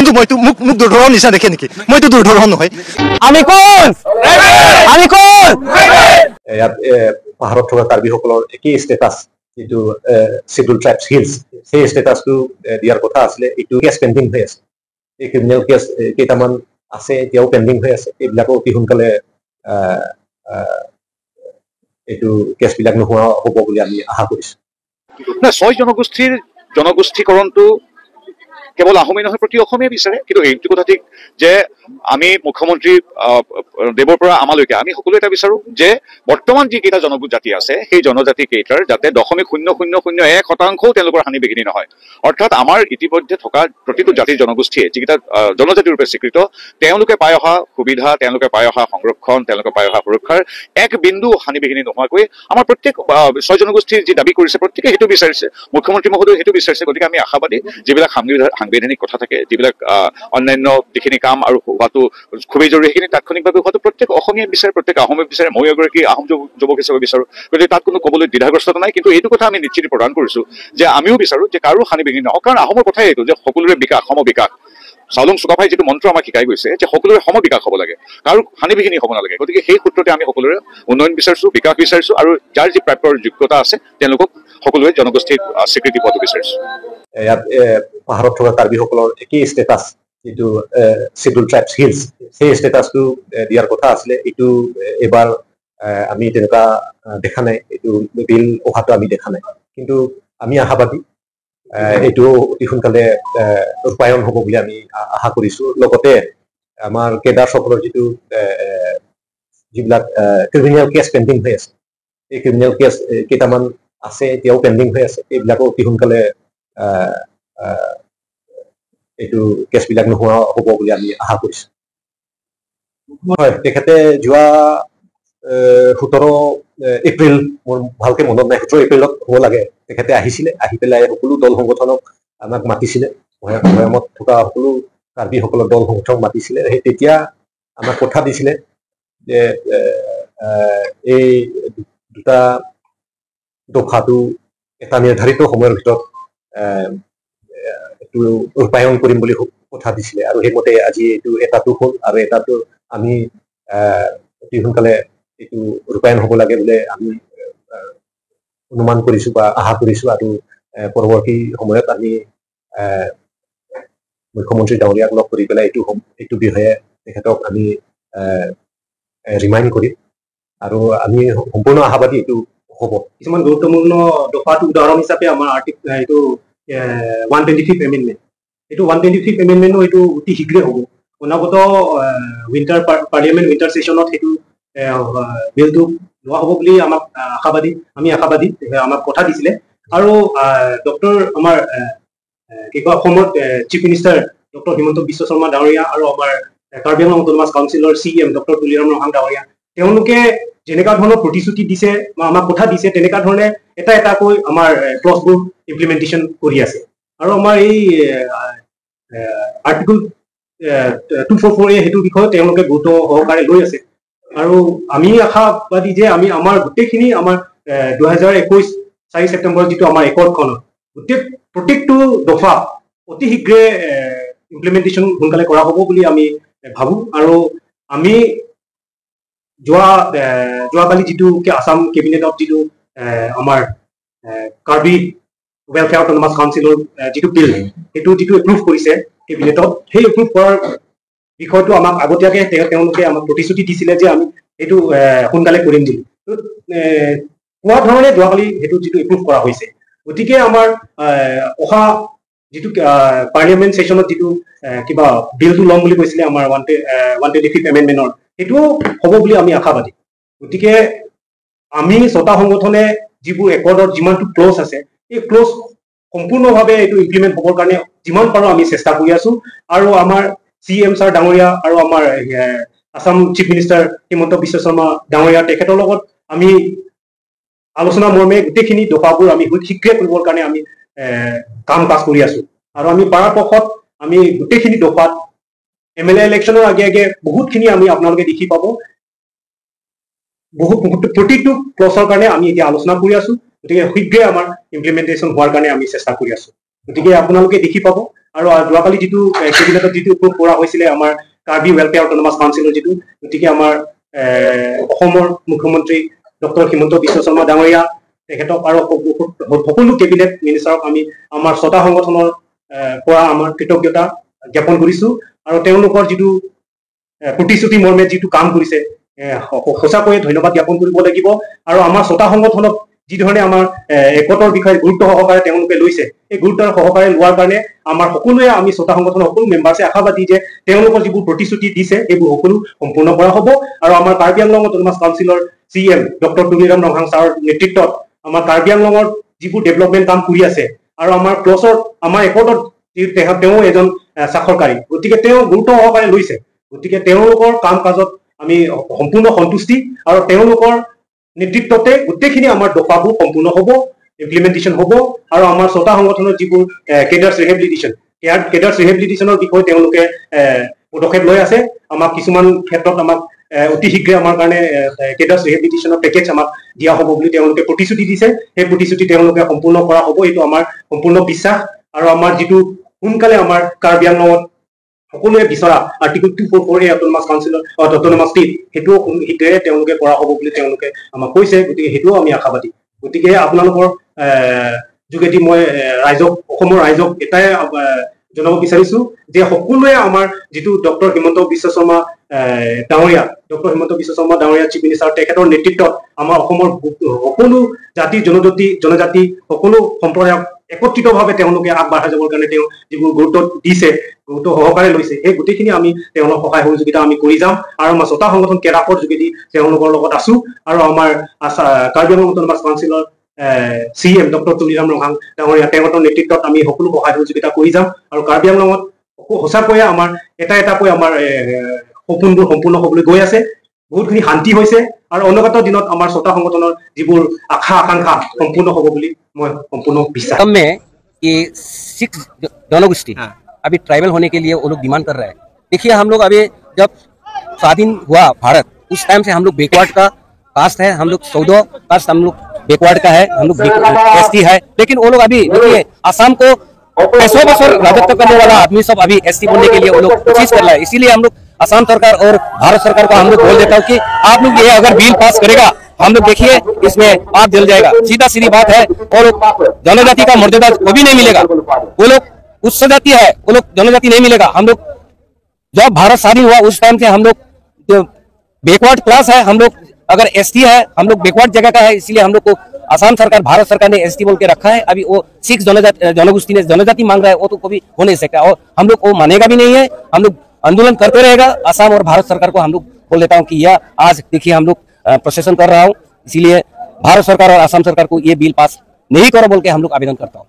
কিন্তু মইতো মোক দুৰ্ধৰ্ষণ নিচিনা দেখে নেকি? মইতো দুৰ্ধৰ্ষণ নহয়। আমি কোন ইয়াত পাহাৰত থকা কাৰ্বিসকলৰ একেই ষ্টেটাছ যিটো শিডিউল ট্ৰাইবছ হিলছ, সেই ষ্টেটাছটো দিয়াৰ কথা আছিলে। এইটো কেছ পেণ্ডিং হৈ আছে। এই ক্ৰিমিনেল কেছ কেইটামান আছে, এতিয়াও পেণ্ডিং হৈ আছে। এইবিলাকো অতি সোনকালে এইটো কেছবিলাক নোহোৱা হ'ব বুলি আমি আশা কৰিছোঁ। 6 জনগোষ্ঠীৰ জনগোষ্ঠীকৰণটো কেৱল আহোমেই নহয়, প্ৰতি অসমীয়া বিচাৰে। কিন্তু এইটো কথা ঠিক যে আমি মুখ্যমন্ত্ৰী দেৱৰ পৰা আমালৈকে আমি সকলোৱে এটা বিচাৰো যে বৰ্তমান যিকেইটা জনজাতি আছে সেই জনজাতি কেইটাৰ যাতে 0.0001% তেওঁলোকৰ হানি বিঘিনি নহয়। অৰ্থাৎ আমাৰ ইতিমধ্যে থকা প্ৰতিটো জাতিৰ জনগোষ্ঠীয়ে যিকেইটা জনজাতিৰ ৰূপে স্বীকৃত, তেওঁলোকে পাই অহা সুবিধা, তেওঁলোকে পাই অহা সংৰক্ষণ, তেওঁলোকে পাই অহা সুৰক্ষাৰ এক বিন্দু হানি বিঘিনি নোহোৱাকৈ আমাৰ প্ৰত্যেক 6 জনগোষ্ঠীৰ যি দাবী কৰিছে প্ৰত্যেকে সেইটো বিচাৰিছে। মুখ্যমন্ত্ৰী মহোদয়ে সেইটো বিচাৰিছে। গতিকে আমি আশাবাদী যিবিলাক সাংবিধানিক কথা থাকে, যিবিলাক অন্যান্য যিখিনি কাম আৰু হোৱাটো খুবেই জৰুৰী, সেইখিনি তাৎক্ষণিকভাৱে হোৱাটো প্ৰত্যেক অসমীয়াই বিচাৰে, প্ৰত্যেক আহোমে বিচাৰে। মই এগৰাকী আহোম যুৱক হিচাপে বিচাৰো। গতিকে তাত কোনো ক'বলৈ দ্বিধাগ্ৰস্ততা নাই। কিন্তু এইটো কথা আমি নিশ্চিত প্ৰদান কৰিছো যে আমিও বিচাৰো যে কাৰো হানি বিঘিনি নহওক। কাৰণ আহোমৰ কথাই এইটো যে সকলোৰে বিকাশ, সমবিকাশ। চাউলুং চুকাফাই যিটো মন্ত্ৰ আমাক শিকাই গৈছে যে সকলোৰে সমবিকাশ হ'ব লাগে, কাৰো হানি বিঘিনি হ'ব নালাগে। গতিকে সেই সূত্ৰতে আমি সকলোৰে উন্নয়ন বিচাৰিছো, বিকাশ বিচাৰিছো, আৰু যাৰ যি প্ৰাপ্যৰ যোগ্যতা আছে তেওঁলোকক সকলোৱে জনগোষ্ঠীৰ স্বীকৃতি পোৱাটো বিচাৰিছো। ইয়াত পাহাৰত থকা কাৰ্বিসকলৰ একেই ষ্টেটাছ যিটো শিডিউল ট্ৰাইবছ হিলছ, সেই ষ্টেটাছটো দিয়াৰ কথা আছিলে। এইটো এইবাৰ আমি তেনেকুৱা দেখা নাই। এইটো বিল অহাটো আমি দেখা নাই। কিন্তু আমি আশাবাদী এইটো অতি সোনকালে ৰূপায়ণ হ'ব বুলি আমি আশা কৰিছোঁ। লগতে আমাৰ কেডাৰসকলৰ যিবিলাক ক্ৰিমিনেল কেছ পেণ্ডিং হৈ আছে, এই ক্ৰিমিনেল কেছ কেইটামান আছে, এতিয়াও পেণ্ডিং হৈ আছে। এইবিলাকো অতি সোনকালে এইটো কেছবিলাক নোহোৱা হ'ব বুলি আমি আশা কৰিছোঁ। হয়, তেখেতে যোৱা 17 এপ্ৰিল, মোৰ ভালকে মনত নাই, 17 এপ্ৰিলত হ'ব লাগে, তেখেতে আহিছিলে। আহি পেলাই সকলো দল সংগঠনক আমাক মাতিছিলে। ভৈয়ামত থকা সকলো কাৰ্বিসকলৰ দল সংগঠনক মাতিছিলে। সেই তেতিয়া আমাক কথা দিছিলে যে এই দুটা দফাটো এটা নিৰ্ধাৰিত সময়ৰ ভিতৰত এইটো ৰূপায়ণ কৰিম বুলি কথা দিছিলে। আৰু সেইমতে আজি এইটো এটাটো হ'ল, আৰু এটাটো আমি অতি সোনকালে এইটো ৰূপায়ণ হ'ব লাগে বুলি আমি অনুমান কৰিছো বা আশা কৰিছো। আৰু পৰৱৰ্তী সময়ত আমি মুখ্যমন্ত্ৰী ডাঙৰীয়াক লগ কৰি পেলাই এইটো বিষয়ে তেখেতক আমি ৰিমাইণ্ড কৰিম। আৰু আমি সম্পূৰ্ণ আশাবাদী এইটো হ'ব। কিছুমান গুৰুত্বপূৰ্ণ দফাটো উদাহৰণ হিচাপে আমাৰ এইটো 125th এমেণ্ডমেণ্ট, এইটো 125th এমেণ্ডমেণ্টো এইটো অতি শীঘ্ৰে হ'ব। অনাগত উইণ্টাৰ পাৰ্লিয়ামেণ্ট উইণ্টাৰ ছেশ্যনত সেইটো বিলটো লোৱা হ'ব বুলি আমি আশাবাদী। আমাক কথা দিছিলে। আৰু আমাৰ অসমৰ chief minister doctor Himanta Biswa Sarma ডাঙৰীয়া আৰু আমাৰ কাৰ্বি আংলং অট'নমাছ কাউন্সিলৰ CM ডক্টৰ তুলিৰাম ৰহাং ডাঙৰীয়া, তেওঁলোকে যেনেকুৱা ধৰণৰ প্ৰতিশ্ৰুতি দিছে বা আমাক কথা দিছে, তেনেকুৱা ধৰণে এটা এটাকৈ আমাৰ ক্লজবোৰ ইমপ্লিমেণ্টেশ্যন কৰি আছে। আৰু আমাৰ এই আৰ্টিকল 244A সেইটো বিষয়ে তেওঁলোকে গুৰুত্ব সহকাৰে লৈ আছে। আৰু আমি আশাবাদী যে আমাৰ গোটেইখিনি আমাৰ 2021 4 ছেপ্টেম্বৰত যিটো আমাৰ একৰ্ডখনত প্ৰত্যেকটো দফা অতি শীঘ্ৰে ইমপ্লিমেণ্টেশ্যন সোনকালে কৰা হ'ব বুলি আমি ভাবোঁ। আৰু আমি যোৱাকালি যিটো আছাম কেবিনেটত যিটো আমাৰ কাৰ্বি ৱেলফেয়াৰ অট'নমাছ কাউন্সিলৰ যিটো বিল, সেইটো যিটো এপ্ৰুভ কৰিছে কেবিনেটত, সেই এপ্ৰুভ কৰাৰ বিষয়টো আমাক আগতীয়াকৈ তেওঁলোকে আমাক প্ৰতিশ্ৰুতি দিছিলে যে আমি সেইটো সোনকালে কৰিম বুলি। কোৱা ধৰণে যোৱাকালি সেইটো যিটো এপ্ৰুভ কৰা হৈছে। গতিকে আমাৰ অহা যিটো পাৰ্লিয়ামেণ্ট ছেশ্যনত যিটো কিবা বিলটো ল'ম বুলি কৈছিলে আমাৰ 125th এমেণ্ডমেণ্টৰ, সেইটোও হ'ব বুলি আমি আশাবাদী। গতিকে আমি 6টা সংগঠনে যিবোৰ একৰ্ডত যিমানটো ক্লজ আছে, এই ক্লজ সম্পূৰ্ণভাৱে এইটো ইমপ্লিমেণ্ট হ'বৰ কাৰণে যিমান পাৰোঁ আমি চেষ্টা কৰি আছো। আৰু আমাৰ CM ছাৰ ডাঙৰীয়া আৰু আমাৰ আছাম চিফ মিনিষ্টাৰ হিমন্ত বিশ্ব শৰ্মা ডাঙৰীয়া, তেখেতৰ লগত আমি আলোচনা মৰ্মে গোটেইখিনি দফাবোৰ আমি শীঘ্ৰে কৰিবৰ কাৰণে আমি কাম কাজ কৰি আছো। আৰু আমি পৰাপক্ষত আমি গোটেইখিনি দফাত MLA ইলেকশ্যনৰ আগে আগে বহুতখিনি আপোনালোকে দেখি পাব। প্ৰতিটো ক্লজৰ কাৰণে আমি এতিয়া আলোচনা কৰি আছো। গতিকে শীঘ্ৰে আমাৰ ইমপ্লিমেণ্টেশ্যন হোৱাৰ কাৰণে আমি চেষ্টা কৰি আছো। গতিকে আপোনালোকে দেখি পাব আৰু যোৱাকালি যিটো কেবিনেটত যিটো এপ্ৰুভ কৰা হৈছিলে আমাৰ কাৰ্বি ৱেলফেয়াৰ অট'নমাছ কাউন্সিলৰ যিটো, গতিকে আমাৰ অসমৰ মুখ্যমন্ত্ৰী ডক্টৰ হিমন্ত বিশ্ব শৰ্মা ডাঙৰীয়া তেখেতক আৰু সকলো কেবিনেট মিনিষ্টাৰক আমি আমাৰ 6টা সংগঠনৰ পৰা আমাৰ কৃতজ্ঞতা জ্ঞাপন কৰিছো। আৰু তেওঁলোকৰ যিটো প্ৰতিশ্ৰুতি মৰ্মে যিটো কাম কৰিছে সঁচাকৈয়ে ধন্যবাদ জ্ঞাপন কৰিব লাগিব। আৰু আমাৰ 6টা সংগঠনক যি ধৰণে আমাৰ একতৰ বিষয়ে গুৰুত্ব সহকাৰে তেওঁলোকে লৈছে, এই গুৰুত্ব সহকাৰে লোৱাৰ কাৰণে আমাৰ সকলোৱে আমি 6টা সংগঠনৰ সকলো মেম্বাৰ্ছে আশাবাদী যে তেওঁলোকৰ যিবোৰ প্ৰতিশ্ৰুতি দিছে সেইবোৰ সকলো সম্পূৰ্ণ কৰা হ'ব। আৰু আমাৰ কাৰ্বি আংলং অট'নমাছ কাউন্সিলৰ CM ডক্টৰ তুলিৰাম ৰংহাং ছাৰৰ নেতৃত্বত আমাৰ কাৰ্বি আংলঙৰ যিবোৰ ডেভেলপমেণ্ট কাম কৰি আছে আৰু আমাৰ ক্লছৰ আমাৰ একতত তেওঁ এজন স্বাক্ষৰকাৰী, গতিকে তেওঁ গুৰুত্ব সহকাৰে লৈছে। গতিকে তেওঁলোকৰ কাম কাজত আমি সম্পূৰ্ণ সন্তুষ্টি আৰু তেওঁলোকৰ নেতৃত্বতে গোটেইখিনি আমাৰ দফাবোৰ সম্পূৰ্ণ হ'ব, ইমপ্লিমেণ্টেশ্যন হ'ব। আৰু আমাৰ 6টা সংগঠনৰ যিবোৰ কেডাৰ্ছ ৰিহেবিলিটেশ্যনৰ বিষয়ে তেওঁলোকে পদক্ষেপ লৈ আছে। আমাক কিছুমান ক্ষেত্ৰত আমাক অতি শীঘ্ৰে আমাৰ কাৰণে কেডাৰ্ছ ৰিহেবিলিটেশ্যনৰ পেকেজ আমাক দিয়া হ'ব বুলি তেওঁলোকে প্ৰতিশ্ৰুতি দিছে। সেই প্ৰতিশ্ৰুতি তেওঁলোকে সম্পূৰ্ণ কৰা হ'ব, এইটো আমাৰ সম্পূৰ্ণ বিশ্বাস। আৰু আমাৰ যিটো সোনকালে আমাৰ কাৰ্বি আংলঙত সকলোৱে বিচৰা আৰ্টিকল 244A অট'নমাছ কাউন্সিলৰ অট'নমাছ ষ্টেট, সেইটোও শীঘ্ৰে তেওঁলোকে কৰা হ'ব বুলি তেওঁলোকে আমাক কৈছে। গতিকে সেইটোও আমি আশাবাদী। গতিকে আপোনালোকৰ যোগেদি মই অসমৰ ৰাইজক এটাই জনাব বিচাৰিছো যে সকলোৱে আমাৰ যিটো ডক্টৰ হিমন্ত বিশ্ব শৰ্মা ডাঙৰীয়া চিফ মিনিষ্টাৰ তেখেতৰ নেতৃত্বত আমাৰ অসমৰ সকলো জাতি জনজাতি সকলো সম্প্ৰদায়ক একত্ৰিতভাৱে তেওঁলোকে আগবাঢ়াই যাবৰ কাৰণে তেওঁ যিবোৰ গুৰুত্ব দিছে, গুৰুত্ব সহকাৰে লৈছে, সেই গোটেইখিনি আমি তেওঁলোকৰ সহায় সহযোগিতা আমি কৰি যাম। আৰু আমাৰ 6টা সংগঠন কেডাফৰ যোগেদি তেওঁলোকৰ লগত আছো। আৰু আমাৰ কাৰ্বি আংলং অট'নমাছ কাউন্সিলৰ CM ডক্টৰ তুলিৰাম ৰংহাং ডাঙৰীয়া তেওঁলোকৰ নেতৃত্বত আমি সকলো সহায় সহযোগিতা কৰি যাম। আৰু কাৰ্বি আংলঙত সঁচাকৈয়ে আমাৰ এটাকৈ আমাৰ সপোনবোৰ সম্পূৰ্ণ হ'বলৈ গৈ আছে। বহুতখিনি শান্তি হৈছে আৰু অনাগত দিনত আমাৰ 6টা সংগঠনৰ যিবোৰ আশা আকাংক্ষা সম্পূৰ্ণ হ'ব বুলি মই সম্পূर्ण বিশ্বাস। में कि 6 जनगोष्ठी अभी ट्राइबल होने के लिए वो लोग डिमांड कर रहे हैं। देखिए हम लोग अभी जब स्वाधीन हुआ भारत, उस टाइम से हम लोग बैकवर्ड का कास्ट है, हम लोग 14 कास्ट हम लोग बैकवर्ड का है, हम लोग ST है। लेकिन वो लोग अभी देखिए आसाम को 100 बरस राजत्व करने वाला आदमी सब अभी ST बनने के लिए वो लोग कोशिश कर रहा है। इसीलिए हम लोग असम सरकार और भारत सरकार को हम लोग बोल देता हूँ कि आप लोग ये अगर बिल पास करेगा, हम लोग देखिए इसमें आग जल जाएगा। सीधी बात है। और जनजाति का मर्यादा कभी नहीं मिलेगा। वो लोग उच्च जाति है, वो लोग जनजाति नहीं मिलेगा। हम लोग जब भारत स्वाधीन हुआ उस टाइम से हम लोग जो बैकवर्ड क्लास है, हम लोग अगर ST है, हम लोग बैकवर्ड जगह का है। इसलिए हम लोग को असम सरकार भारत सरकार ने ST बोल के रखा है। अभी वो 6 जनगोष्ठी ने जनजाति मांग रहा है, वो तो कभी हो नहीं सकता और हम लोग वो मानेगा भी नहीं है। हम लोग आंदोलन करते रहेगा। असम और भारत सरकार को हम लोग बोल देता हूँ कि यह आज देखिए हम लोग प्रोसेसन कर रहा हूँ, इसीलिए भारत सरकार और असम सरकार को ये बिल पास नहीं करो बोल के हम लोग आवेदन करता हूँ।